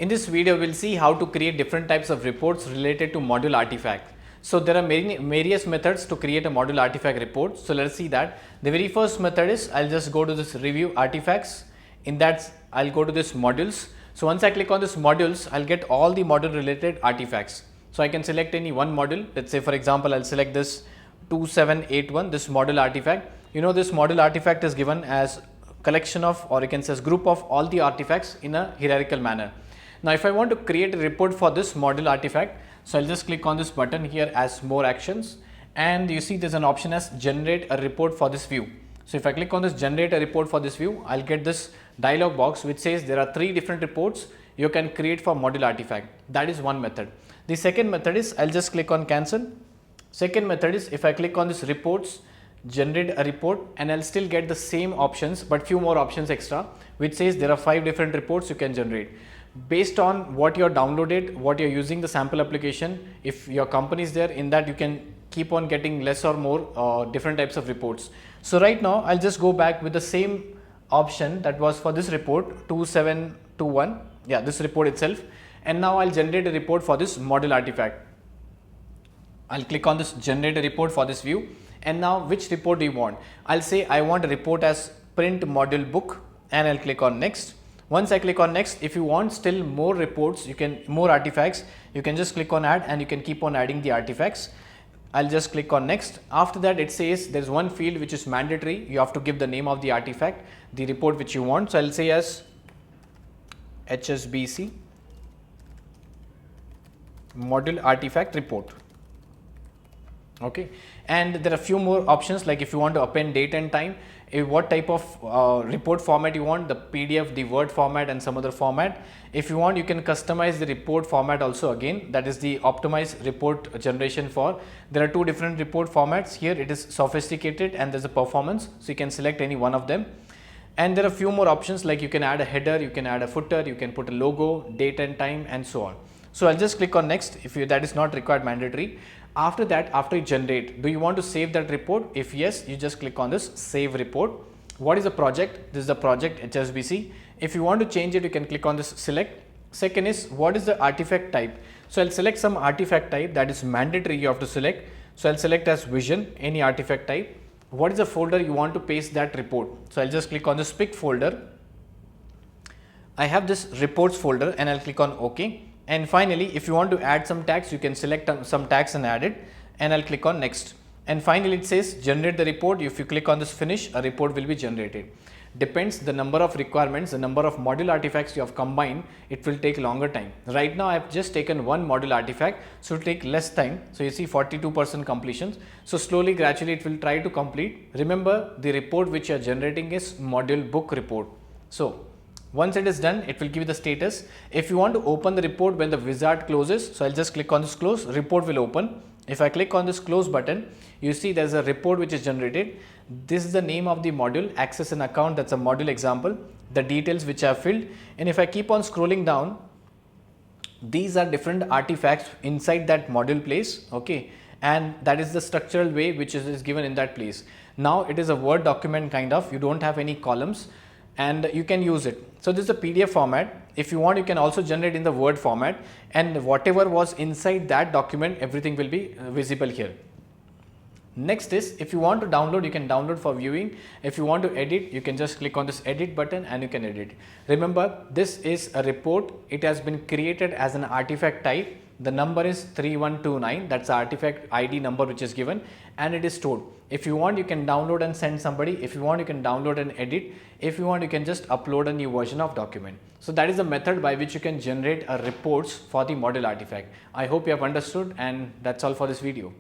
In this video, we'll see how to create different types of reports related to module artifact. So there are various methods to create a module artifact report. So let's see that. The very first method is I'll just go to this review artifacts. In that, I'll go to this modules. So once I click on this modules, I'll get all the module related artifacts. So I can select any one module. Let's say for example, I'll select this 2781, this module artifact. You know, this module artifact is given as collection of, or you can say as group of all the artifacts in a hierarchical manner. Now if I want to create a report for this module artifact, so I'll just click on this button here as more actions, and you see there's an option as generate a report for this view. So if I click on this generate a report for this view, I'll get this dialog box which says there are 3 different reports you can create for module artifact. That is one method. The second method is I'll just click on cancel. Second method is if I click on this reports, generate a report, and I'll still get the same options but few more options extra which says there are 5 different reports you can generate. Based on what you downloaded, what you're using the sample application, if your company is there, in that you can keep on getting less or more different types of reports. So right now I'll just go back with the same option that was for this report 2721, yeah, this report itself, and now I'll generate a report for this module artifact. I'll click on this generate a report for this view, and now which report do you want? I'll say I want a report as print module book, and I'll click on next. Once I click on next, if you want still more reports, you can more artifacts, you can just click on add and you can keep on adding the artifacts. I'll just click on next. After that, it says there's one field which is mandatory. You have to give the name of the artifact, the report which you want. So I'll say as HSBC module artifact report. Okay, and there are few more options, like if you want to append date and time, what type of report format you want, the PDF, the Word format, and some other format. If you want, you can customize the report format also. Again, that is the optimized report generation for. There are 2 different report formats. Here it is sophisticated and there's a performance, so you can select any one of them. And there are few more options, like you can add a header, you can add a footer, you can put a logo, date and time, and so on. So I'll just click on next if that is not required mandatory. After that, after you generate, do you want to save that report? If yes, you just click on this save report. What is the project? This is the project HSBC. If you want to change it, you can click on this select. Second is what is the artifact type? So I'll select some artifact type that is mandatory you have to select. So I'll select as vision, any artifact type. What is the folder you want to paste that report? So I'll just click on this pick folder. I have this reports folder and I'll click on OK. And finally, if you want to add some tags, you can select some tags and add it, and I'll click on next. And finally, it says generate the report. If you click on this finish, a report will be generated. Depends the number of requirements, the number of module artifacts you have combined, it will take longer time. Right now, I've just taken one module artifact, so it will take less time. So you see 42% completion. So slowly, gradually, it will try to complete. Remember, the report which you are generating is module book report. So once it is done, it will give you the status. If you want to open the report when the wizard closes, so I'll just click on this close, report will open. If I click on this close button, you see there's a report which is generated. This is the name of the module, access an account, that's a module example, the details which I have filled. And if I keep on scrolling down, these are different artifacts inside that module place, okay, and that is the structural way which is given in that place. Now it is a Word document kind of, you don't have any columns, and you can use it. So this is a PDF format. If you want, you can also generate in the Word format, and whatever was inside that document, everything will be visible here. Next is, if you want to download, you can download for viewing. If you want to edit, you can just click on this edit button and you can edit. Remember, this is a report. It has been created as an artifact type. The number is 3129, that's the artifact ID number which is given, and it is stored. If you want, you can download and send somebody. If you want, you can download and edit. If you want, you can just upload a new version of document. So that is a method by which you can generate reports for the module artifact. I hope you have understood, and that's all for this video.